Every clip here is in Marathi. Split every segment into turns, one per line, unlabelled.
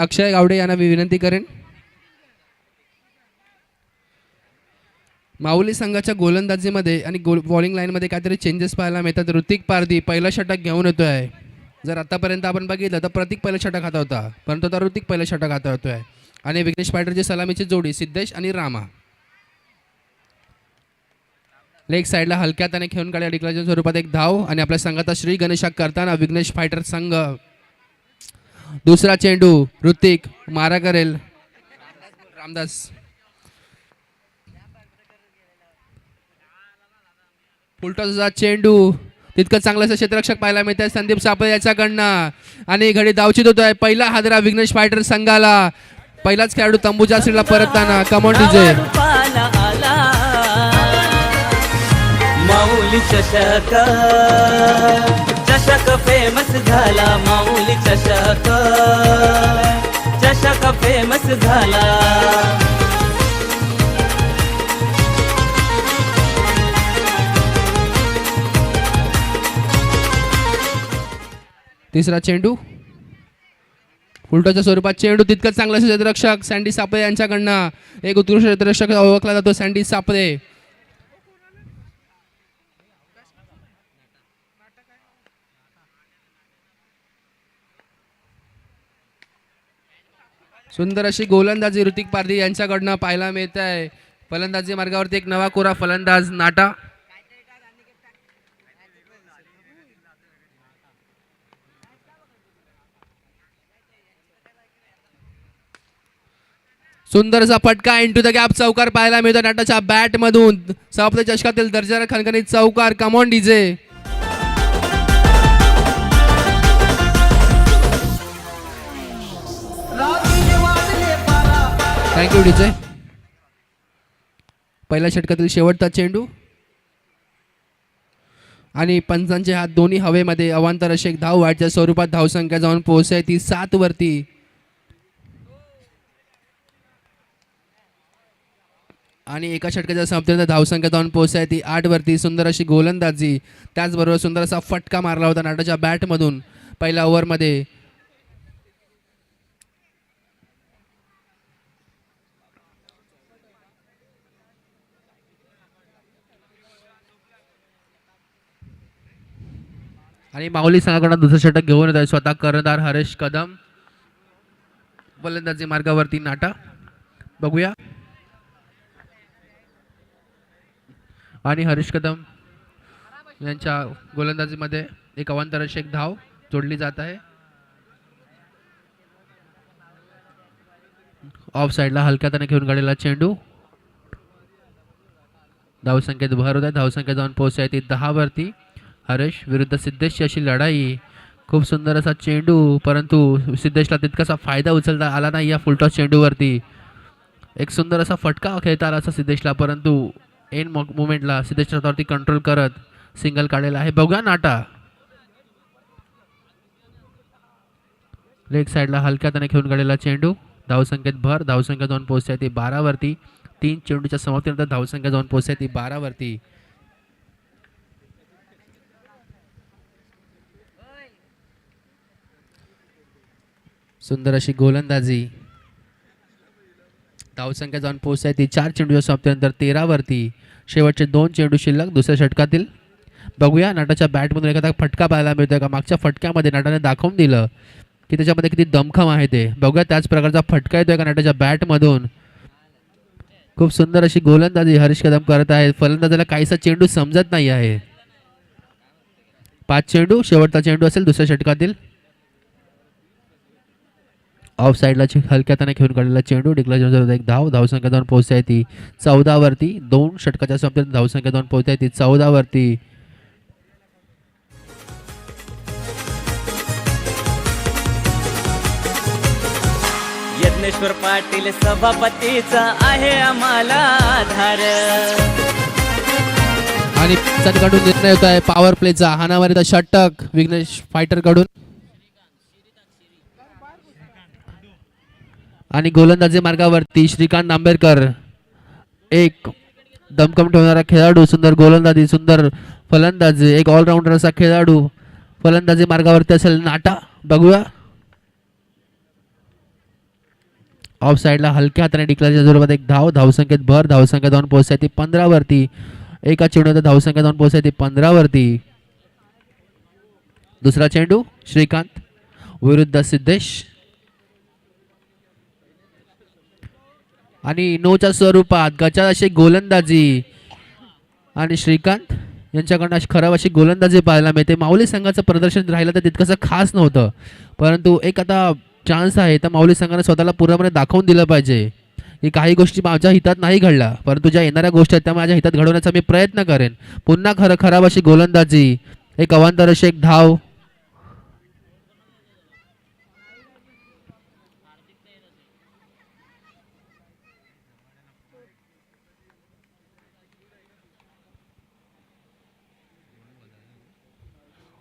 अक्षय गावडे यांना मी विनंती करेन. माऊली संघाच्या गोलंदाजीमध्ये आणि बॉलिंग लाईनमध्ये काहीतरी चेंजेस पाहायला मिळतात. ऋतिक पारधी पहिला षटक घेऊन येतो आहे. जर आतापर्यंत आपण बघितलं तर प्रतीक पहिलं षटक हाता होता, परंतु आता ऋतिक पहिलं षटक हाता होतो आहे. आणि विघ्नेश फायटरची सलामीची जोडी सिद्धेश आणि रामा. लेग साईडला हलक्यात आणि खेळून काढल्या डिक्लेरेशन स्वरूपात एक धाव आणि आपल्या संघाचा श्री गणेशा करताना विघ्नेश फायटर संघ. दुसरा चेंडू ऋतिक मारा करेल. रामदास फुलटॉसचा चेंडू तितकं चांगलं असं क्षेत्ररक्षक पाहायला मिळत आहे संदीप सापळे याच्याकडनं आणि घडी धावचित होतोय. पहिला हादरा विघ्नेश फायटर संघाला. पहिलाच खेळाडू तंबूच्या सीटला परतताना कमॉन डीजे.
माऊली चषक चषक फेमस झाला. माऊली चषक चषक फेमस झाला.
तिसरा चेंडू फुलटॉच्या स्वरूपात चेंडू तितकंच चांगलं क्षेत्ररक्षक सँडी सापळे यांच्याकडनं. एक उत्कृष्ट क्षेत्ररक्षक ओळखला जातो सँडी सापळे. सुंदर अशी गोलंदाजी ऋतिक पारधी यांच्याकडनं पाहायला मिळत आहे. फलंदाजी मार्गावरती एक नवा कोरा फलंदाज नाटा. सुंदरचा फटका इंटू द गॅप चौकार पाहायला मिळतो नाटाच्या बॅट मधून. सप्त चषकातील दर्जा खणखणीत चौकार. Come on DJ. Thank you DJ. पहिल्या षटकातील शेवटचा चेंडू आणि पंचांचे हात दोन्ही हवेमध्ये. अवांतर अशी एक धाव वाटच्या स्वरूपात धावसंख्या जाऊन पोहोचते ती 7 वरती. आणि एका षटकाच्या समाप्तीनंतर धावसंख्या जाऊन पोहोचते ती 8 वरती. सुंदर अशी गोलंदाजी त्याचबरोबर सुंदर असा फटका मारला होता नाटाच्या बॅटमधून पहिल्या ओव्हरमध्ये. आणि माऊली संघाकडून दुसरं षटक घेऊन येत आहे स्वतः कर्णधार हरेश कदम. फलंदाजी मार्गावरती नाटा. बघूया. आणि हरीश कदम यांच्या गोलंदाजीमध्ये एक अवांतर अशी एक धाव जोडली जात आहे. ऑफ साईडला हलक्यात घेऊन काढलेला चेंडू. धावसंख्येत भर होत आहे. धावसंख्या जाऊन पोहोचते ती 10 वरती. हरेश विरुद्ध सिद्धेशची अशी लढाई. खूप सुंदर असा चेंडू, परंतु सिद्धेशला तितकासा फायदा उचलता आला नाही या फुलटॉस चेंडूवरती. एक सुंदर असा फटका खेळता आला असा सिद्धेशला, परंतु एन मुवमेंटला सिद्धेशच्या हातावरती कंट्रोल करत सिंगल काढलेला आहे. बघा नाटा. लेग साईडला हलक्यात खेळून काढलेला चेंडू. धावसंख्येत भर. धावसंख्या जाऊन पोहोचते ती 12 वरती. 3 चेंडूच्या समाप्तीनंतर धावसंख्या जाऊन पोहोचते ती 12 वरती. सुंदर अशी गोलंदाजी. धावसंख्या जाऊन पोहोचते ती 4 चेंडूच्या समाप्तीनंतर 13 वरती. शेवटचे 2 चेंडू शिल्लक दुसऱ्या षटकातील. बघूया नाटाच्या बॅटमधून एखादा फटका पाहायला मिळतोय का. मागच्या फटक्यामध्ये नाटाने दाखवून दिलं की त्याच्यामध्ये किती दमखम आहे ते. बघूया त्याच प्रकारचा फटका येतोय का नाटाच्या बॅटमधून. खूप सुंदर अशी गोलंदाजी हरीश कदम करत आहेत. फलंदाजाला काहीसा चेंडू समजत नाही आहे. 5 चेंडू शेवटचा चेंडू असेल दुसऱ्या षटकातील. ऑफ साईडला हलक्यात खेळून काढलेला चेंडू. डिक्लेअर एक धाव. धावसंख्या जाऊन पोहोचते ती 14 वरती. 2 षटकाच्या समाप्तीत धावसंख्या जाऊन पोहोचते ती 14 वरती.
यज्ञेश्वर पाटील सभापतीचा आहे आम्हाला आधार.
आणि काढून निर्णय होत आहे पॉवर प्लेचा. हाणामारीचा षटक विघ्नेश फायटर कडून. आणि गोलंदाजी मार्गावरती श्रीकांत आंबेडकर एक दमकम ठेवणारा खेळाडू. सुंदर गोलंदाजी, सुंदर फलंदाजी, एक ऑलराऊंडर असा खेळाडू. फलंदाजी मार्गावरती असेल नाटा. बघूया. ऑफ साईडला हलक्या हाताने डिक्लेअरच्या जोरात एक धाव, धावसंख्येत भर, धावसंख्या जाऊन पोहोचते ती 15 वरती. एका चेंडूवर धावसंख्या जाऊन पोहोचते ती 15 वरती. दुसरा चेंडू श्रीकांत विरुद्ध सिद्धेश आणि नोच्या स्वरूपात गचाळ अशी गोलंदाजी आणि श्रीकांत यांच्याकडनं अशी खराब अशी गोलंदाजी पाहायला मिळते. माऊली संघाचं प्रदर्शन राहिलं तर तितकंसं खास नव्हतं, परंतु एक आता चान्स आहे तर माऊली संघाने स्वतःला पूर्णपणे दाखवून दिलं पाहिजे की काही गोष्टी माझ्या हितात नाही घडल्या, परंतु ज्या येणाऱ्या गोष्टी आहेत त्या माझ्या हितात घडवण्याचा मी प्रयत्न करेन. पुन्हा खराब अशी गोलंदाजी, एक अवांतर अशी एक धाव.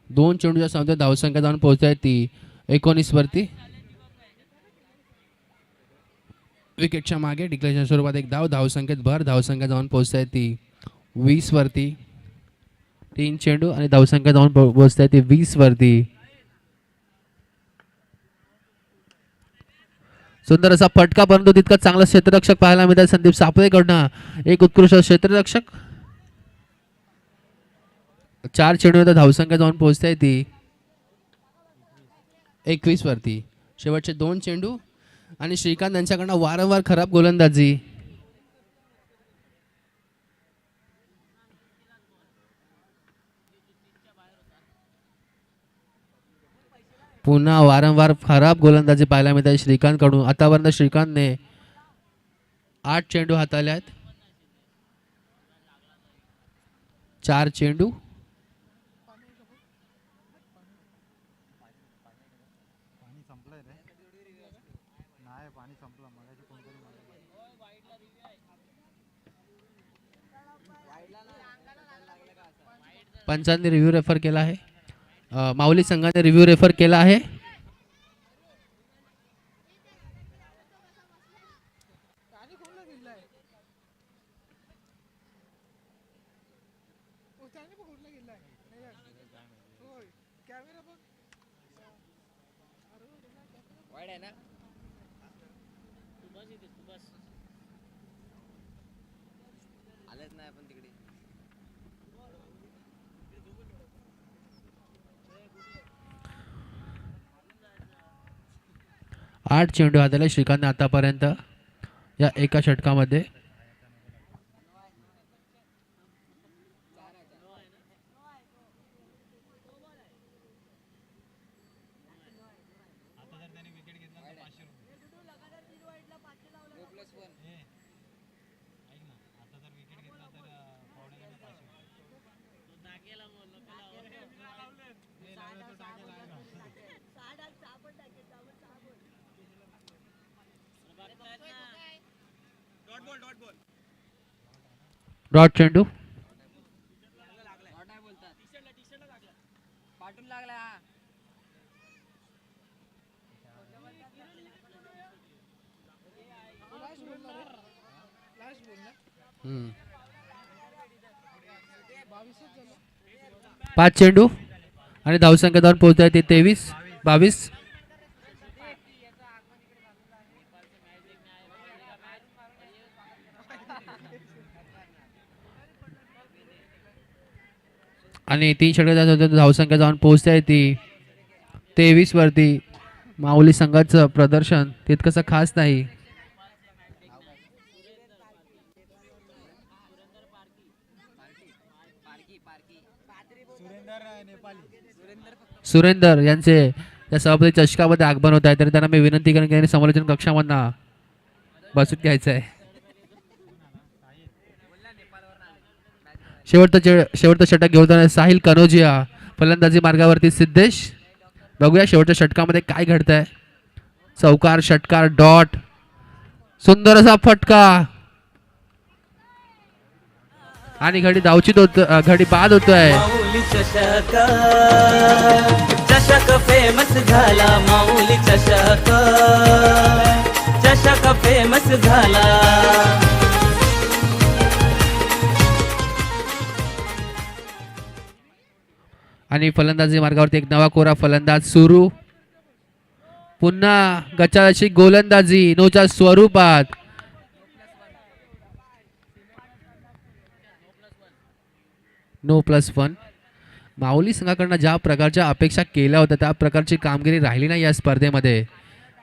दोन चेंडूच्या सामन्यात धावसंख्या जाऊन पोहोचते ती 19 वरती. विकेटच्या मागे डिक्लेअरच्या स्वरूपात एक धाव, धावसंख्येत भर, धावसंख्या जाऊन पोहोचते ती 20 वरती. 3 चेंडू आणि धावसंख्या जाऊन पोहोचते ती 20 वरती. सुंदर असा फटका, परंतु तितका चांगला क्षेत्ररक्षक पाहायला मिळतात संदीप सापळेकडनं. एक उत्कृष्ट क्षेत्ररक्षक. 4 चेंडूवर धावसंख्या जाऊन पोहोचते ती 21 वरती. शेवटचे 2 चेंडू आणि श्रीकांत यांच्याकडनं वारंवार खराब गोलंदाजी. पुन्हा वारंवार खराब गोलंदाजी पाहायला मिळते श्रीकांतकडून. आतापर्यंत श्रीकांतने 8 चेंडू हाताळले आहेत. 4 चेंडू पंचांनी रिव्ह्यू रेफर केला आहे. माऊली संघाने रिव्ह्यू रेफर केला आहे.
आलेच नाही आपण तिकडे.
8 चेंडू हाताळले श्रीकांतने आतापर्यंत या एका षटकामध्ये. डॉट चेंडू पाच चेंडू आणि धावसंख्या जाऊन पोहोचते ते 23-22. आणि 3 षटकात धावसंख्या जाऊन पोहोचते ती 23 वरती. माऊली संघाचं प्रदर्शन तितकंसं खास नाही. सुरेंदर यांचे या सभापती चषकामध्ये आगमन होत आहे, तरी त्यांना मी विनंती करेन की त्यांनी समालोचन कक्षामधनं बसून घ्यायचं आहे. शेवटचं षटक घेऊन साहिल कनोजिया. फलंदाजी मार्गावरती सिद्धेश. बघूया शेवटच्या षटकामध्ये काय घडतंय. चौकार, षटकार, डॉट. सुंदर असा फटका आणि घडी धावचित होत, घडी बाद होतोय.
माऊली चषक चषक फेमस झाला. माऊली चषक चषक फेमस झाला.
आणि फलंदाजी मार्गावरती एक नवा कोरा फलंदाज सुरू. पुन्हा गचाळाची गोलंदाजी नोच्या स्वरूपात. नो+1. माऊली संघाकडनं ज्या प्रकारच्या अपेक्षा केल्या होत्या त्या प्रकारची कामगिरी राहिली नाही या स्पर्धेमध्ये,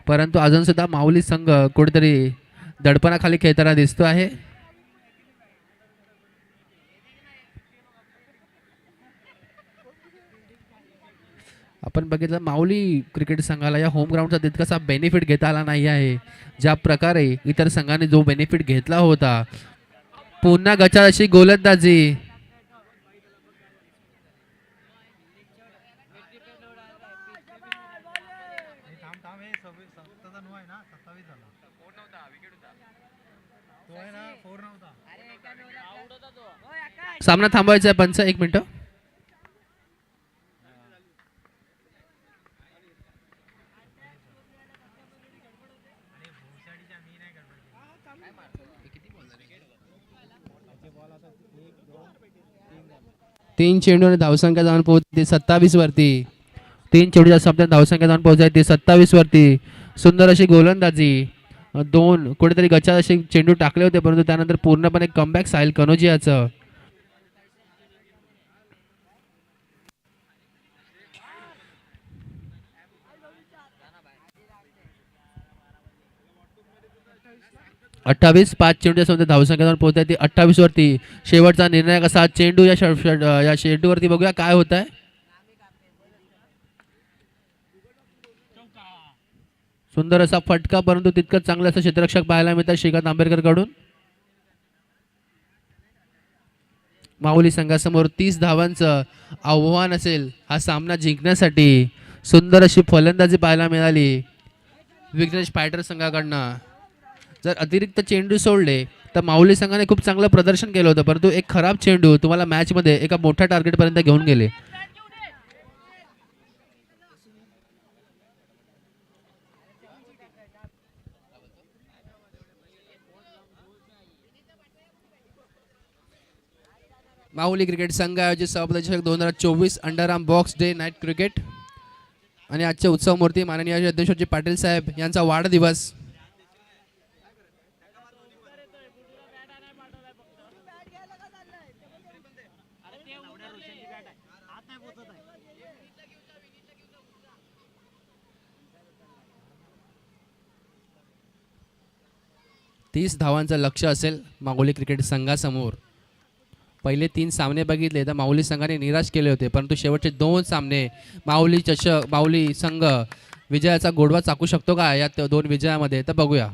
परंतु अजून सुद्धा माऊली संघ कुठेतरी दडपणाखाली खेळताना दिसतो आहे. आपण बघितलं माऊली क्रिकेट संघाला या होम ग्राउंडचा तितकासा बेनिफिट घेता आला नाही आहे ज्या प्रकारे इतर संघाने जो बेनिफिट घेतला होता. पुन्हा गचाळाची गोलंदाजी. सामना थांबवायचा आहे पंच, 1 मिनिट. तीन चेंडू आणि धावसंख्या जाऊन पोहोचते 27 वरती. 3 चेंडूच्या सामन्यात धावसंख्या जाऊन पोहोचते 27 वरती. सुंदर अशी गोलंदाजी. 2 कुठेतरी गचाळ असे चेंडू टाकले होते, परंतु त्यानंतर पूर्णपणे कमबॅक साहिल कनोजियाचं. अठ्ठावीस 5 चेंडूच्या सामन्यात धावसंख्या जाऊन पोहोचते 28 वरती. शेवटचा निर्णायक असा चेंडू या चेंडूवरती बघूया काय होत आहे. सुंदर असा फटका, परंतु तितकंच चांगलं असं क्षेत्ररक्षक पाहायला मिळतात श्रीकांत आंबेडकर कडून. माऊली संघासमोर 30 धावांचं आव्हान असेल हा सामना जिंकण्यासाठी. सुंदर अशी फलंदाजी पाहायला मिळाली विघ्नेश फायटर संघाकडनं. जर अतिरिक्त चेंडू सोडले तर माऊली संघाने खूप चांगलं प्रदर्शन केलं होतं, परंतु एक खराब चेंडू तुम्हाला मॅचमध्ये एका मोठ्या टार्गेटपर्यंत घेऊन गेले. माऊली क्रिकेट संघ आयोजित सभापती चषक 2024 underarm box day night cricket आणि आजच्या उत्सव मूर्ती माननीय अध्यक्ष पाटील साहेब यांचा वाढदिवस. तीस धावांचं लक्ष्य असेल माऊली क्रिकेट संघासमोर. पहिले 3 सामने बघितले तर माऊली संघाने निराश केले होते, परंतु शेवटचे 2 सामने माऊली संघ विजयाचा गोडवा चाकू शकतो का या 2 विजयामध्ये, तर बघूया.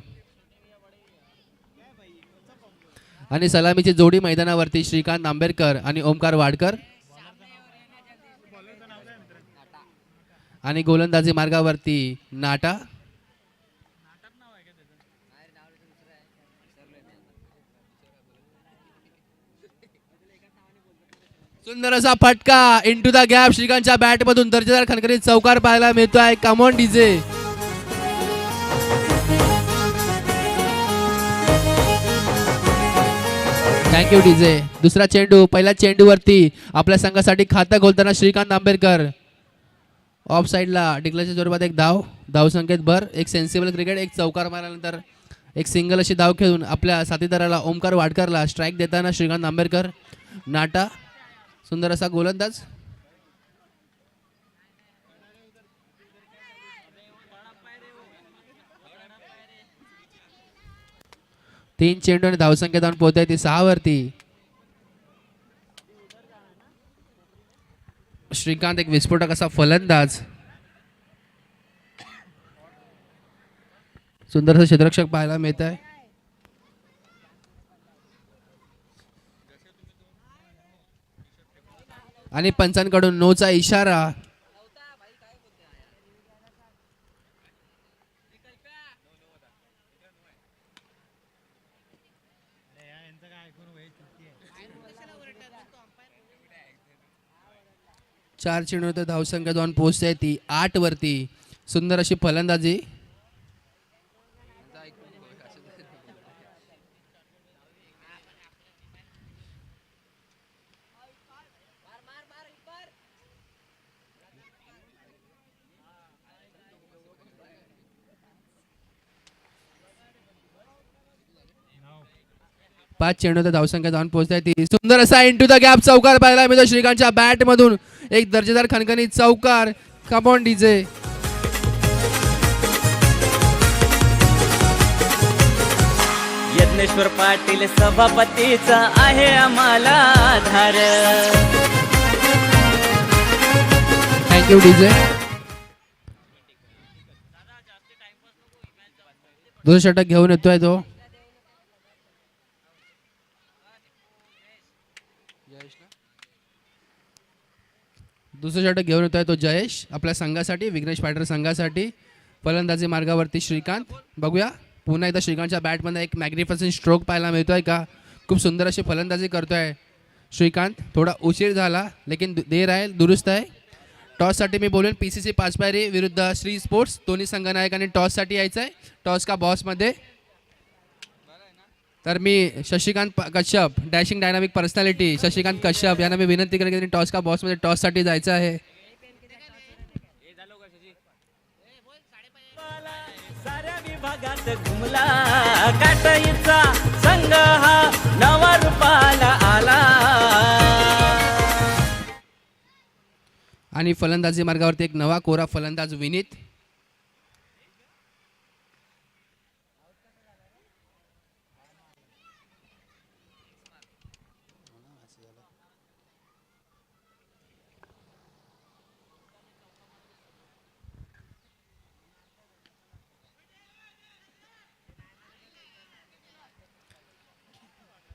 आणि सलामीची जोडी मैदानावरती श्रीकांत आंबेडकर आणि ओमकार वाडकर. आणि गोलंदाजी मार्गावरती नाटा. सुंदर असा फटका इनटू द गॅप श्रीकांतच्या बॅट मधून दर्जेदार खणखणीत चौकार पाहायला मिळतोय. Come on DJ. Thank you DJ. दुसरा चेंडू पहिल्या चेंडूवरती आपल्या संघासाठी खातं खोलताना श्रीकांत आंबेडकर. ऑफ साईडला डिक्लेअरच्या जोरात एक धावसंख्येत भर. एक सेन्सिबल क्रिकेट, एक चौकार मारल्यानंतर एक सिंगल अशी धाव खेळून आपल्या साथीदाराला ओमकार वाडकरला स्ट्राईक देताना श्रीकांत आंबेडकर. नाटा सुंदर असा गोलंदाज. तीन चेंडू आणि धावसंख्या जाऊन पोहोचते ती 6 वरती. श्रीकांत एक विस्फोटक असा फलंदाज. सुंदर असं क्षेत्ररक्षक पाहायला मिळत आहे. आणि पंचांकडून नोचा इशारा. चार चेंडू तर धावसंख्या जाऊन पोहोचते ती 8 वरती. सुंदर अशी फलंदाजी. 5 चेंडू धावसंख्या जाऊन पोहोचते ती सुंदर असा इंटू द गॅप चौकार पाहायला मिळतो श्रीकांतच्या बॅट मधून एक दर्जेदार खणखणीत चौकार. Come on DJ.
यज्ञेश्वर पाटील सभापतीचा आहे आम्हाला आधार.
Thank you DJ. दुसरा षटक घेऊन येतोय तो जयेश आपल्या संघासाठी विघ्नेश फायटर संघासाठी. फलंदाजी मार्गावरती श्रीकांत. बघूया पुन्हा एकदा श्रीकांतच्या बॅटमध्ये एक मॅग्निफिसंट स्ट्रोक पाहायला मिळतोय का. खूप सुंदर अशी फलंदाजी करतोय श्रीकांत. थोडा उशीर झाला लेकिन देर आहे दुरुस्त आहे. टॉससाठी मी बोलेन PCC पाचपायरी विरुद्ध श्री स्पोर्ट्स दोन्ही संघनायकांनी टॉससाठी यायचं आहे. टॉस का बॉसमध्ये तर मी Shashikant Kashyap dashing dynamic personality Shashikant Kashyap यांना मी विनंती करेन की टॉस का बॉसमध्ये टॉससाठी जायचं आहे.
साऱ्या विभागात घुमला काटईचा संघ हा नवा रूपाला आला.
आणि फलंदाजी मार्गावरती एक नवा कोरा फलंदाज विनीत.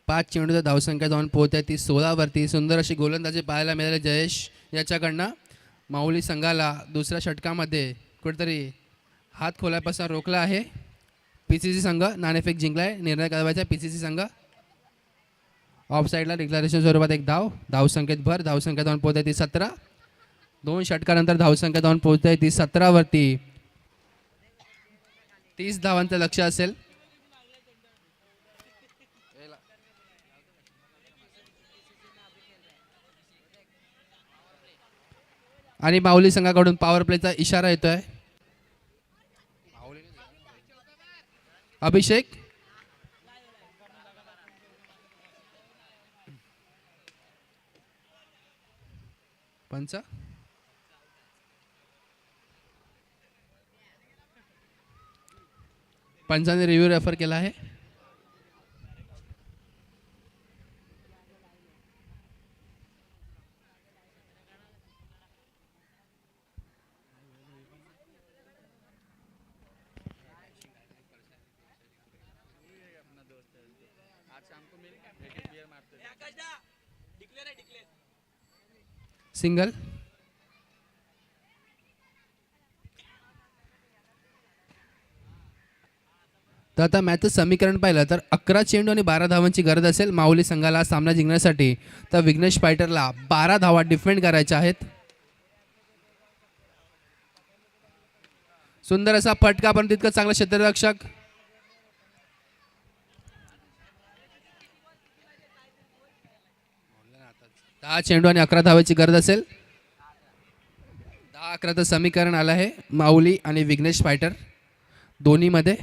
पाच चेंडूचा धावसंख्या जाऊन पोहोचते ती 16 वरती. सुंदर अशी गोलंदाजी पाहायला मिळाली जयेश याच्याकडनं. माऊली संघाला दुसऱ्या षटकामध्ये कुठेतरी हात खोलापासून रोखला आहे. PCC संघ नाणेफेक जिंकलाय. निर्णय करायचा PCC संघ. ऑफ साईडला डिक्लेरेशन स्वरूपात एक धावसंख्येत भर. धावसंख्या जाऊन पोहोचते ती 17. 2 षटकानंतर धावसंख्या जाऊन पोहोचते ती 17 वरती. 30 धावांचं लक्ष असेल. आणि माऊली संघाकडून पॉवर प्लेचा इशारा येतोय. अभिषेक पंच पंचाने रिव्ह्यू रेफर केला आहे. सिंगल. तर आता मॅचचं समीकरण पाहिलं तर 11 चेंडू आणि 12 धावांची गरज असेल माऊली संघाला सामना जिंकण्यासाठी. तर विघ्नेश फायटरला 12 धावा डिफेंड करायच्या आहेत. सुंदर असा फटका पण तितकं चांगला क्षेत्ररक्षक. दहा चेंडू आणि 11 धावांची गरज असेल. 10-11चं समीकरण आलं आहे माऊली आणि विघ्नेश फायटर दोन्ही मध्ये.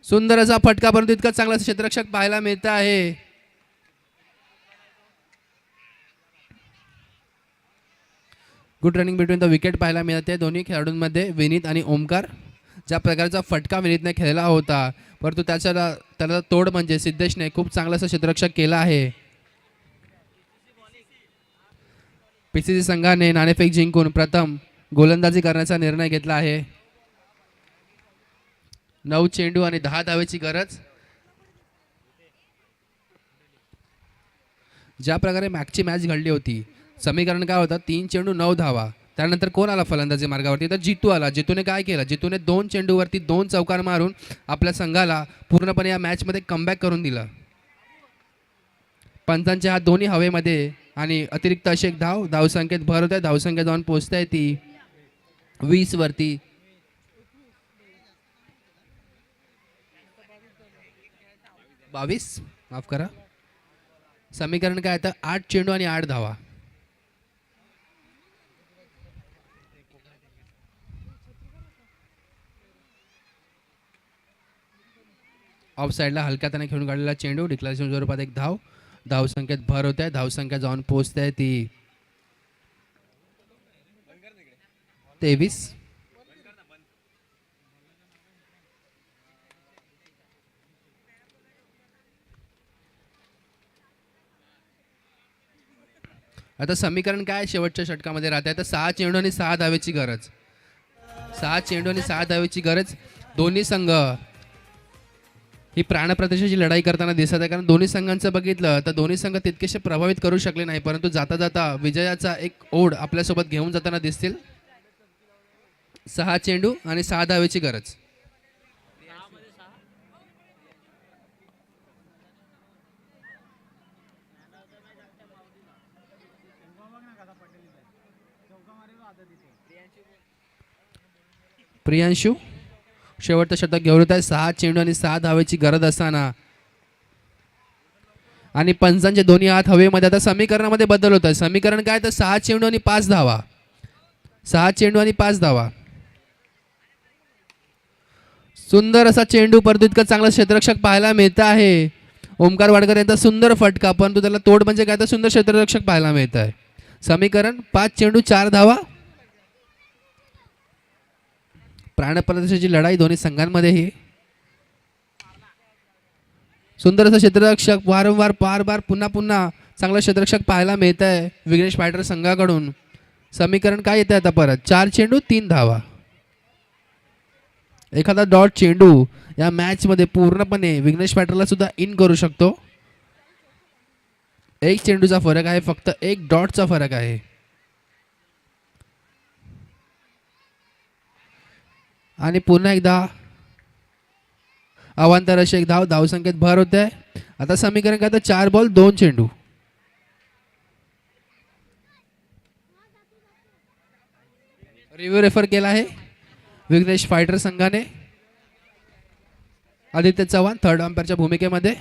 सुंदर असा फटका परंतु इतका चांगला क्षेत्ररक्षक पाहायला मिळत आहे. Good running between the wicket पाहायला मिळते दोन्ही खेळाडूंमध्ये. विनीत आणि ओमकार. ज्या प्रकारचा फटका विनीतने खेळला होता परंतु त्याला तोड म्हणजे सिद्धेशने खूप चांगला असं क्षेत्ररक्षक केला आहे. PCC संघाने नाणेफेक जिंकून प्रथम गोलंदाजी करण्याचा निर्णय घेतला आहे. 9 चेंडू आणि 10 धावेची गरज. ज्या प्रकारे मॅचची मॅच घडली होती समीकरण काय होतं 3 चेंडू 9 धावा. त्यानंतर कोण आला फलंदाजी मार्गावरती तर जितू आला. जितूने काय केलं जितूने 2 चेंडूवरती 2 चौकार मारून आपल्या संघाला पूर्णपणे या मॅचमध्ये कमबॅक करून दिलं. पंचांचे हात दोन्ही हवेमध्ये आणि अतिरिक्त अशी एक धावसंख्येत भर होत आहे. धावसंख्या जाऊन पोहोचते ती 20 वरती. माफ करा. समीकरण काय तर 8 चेंडू आणि 8 धावा. ऑफ साईडला हलक्या त्याने खेळून काढलेला चेंडू, डिक्लेरेशन स्वरूपात एक धाव. धावसंख्येत भर होत आहे, धावसंख्या जाऊन पोहोचते आहे ती 23. आता समीकरण काय शेवटच्या षटकामध्ये राहत आहे तर 6 चेंडू आणि 6 धावेची गरज. 6 चेंडू आणि 6 धावेची गरज. दोन्ही संघ ही प्राणप्रतिष्ठेची लढाई करताना दिसत आहे, कारण दोन्ही संघांचं बघितलं तर दोन्ही संघ तितकेसे प्रभावित करू शकले नाही, परंतु जाता जाता विजयाचा एक ओढ आपल्यासोबत घेऊन जाताना दिसतील. 6 चेंडू आणि 6 धावेची गरज. प्रियांशू शेवटचं षटक घेऊन येत आहे. 6 चेंडू आणि 6 धावेची गरज असताना आणि पंचांचे दोन्ही हात हवेमध्ये. आता समीकरणामध्ये बदल होत आहे. समीकरण काय तर 6 चेंडू आणि 5 धावा. 6 चेंडू आणि 5 धावा. सुंदर असा चेंडू, परंतु इतकं चांगलं क्षेत्ररक्षक पाहायला मिळत आहे. ओमकार वाडकर यांचा सुंदर फटका, परंतु त्याला तोड म्हणजे काय तर सुंदर क्षेत्ररक्षक पाहायला मिळत आहे. समीकरण 5 चेंडू 4 धावा. प्राणप्रतिष्ठेची लढाई दोन्ही संघांमध्येही. सुंदर असं क्षेत्ररक्षक, वारंवार बार पुन्हा पुन्हा चांगलं क्षेत्ररक्षक पाहायला मिळत आहे विघ्नेश फायटर संघाकडून. समीकरण काय येते आता परत 4 चेंडू 3 धावा. एखादा डॉट चेंडू या मॅचमध्ये पूर्णपणे विघ्नेश फायटरला सुद्धा इन करू शकतो. 1 चेंडूचा फरक आहे, फक्त 1 डॉटचा फरक आहे. आणि पुन्हा एकदा अवांतर अशी एक धाव. धावसंख्येत भर होते आहे. आता समीकरण काय तर 4 बॉल 2 चेंडू. रिव्ह्यू रेफर केला आहे विघ्नेश फायटर संघाने. आदित्य चव्हाण थर्ड अंपायरच्या भूमिकेमध्ये.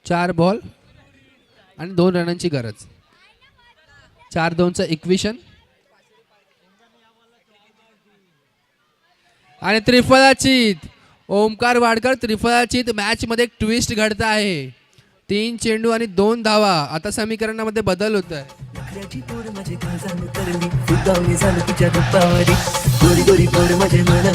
चार बॉल आणि 2 रनांची गरज. 4-2चं इक्वेशन आणि त्रिफळाचीत. ओमकार वाडकर त्रिफळाचीत. मॅच मध्ये एक ट्विस्ट घडत आहे. 3 चेंडू आणि 2 धावा. आता समीकरणामध्ये बदल होत आहे.
माझी तोड माझे काळजाने तरली सुद्धा मी झालो तुझ्या रूपावरी गोरी गोरी गोड माझे मन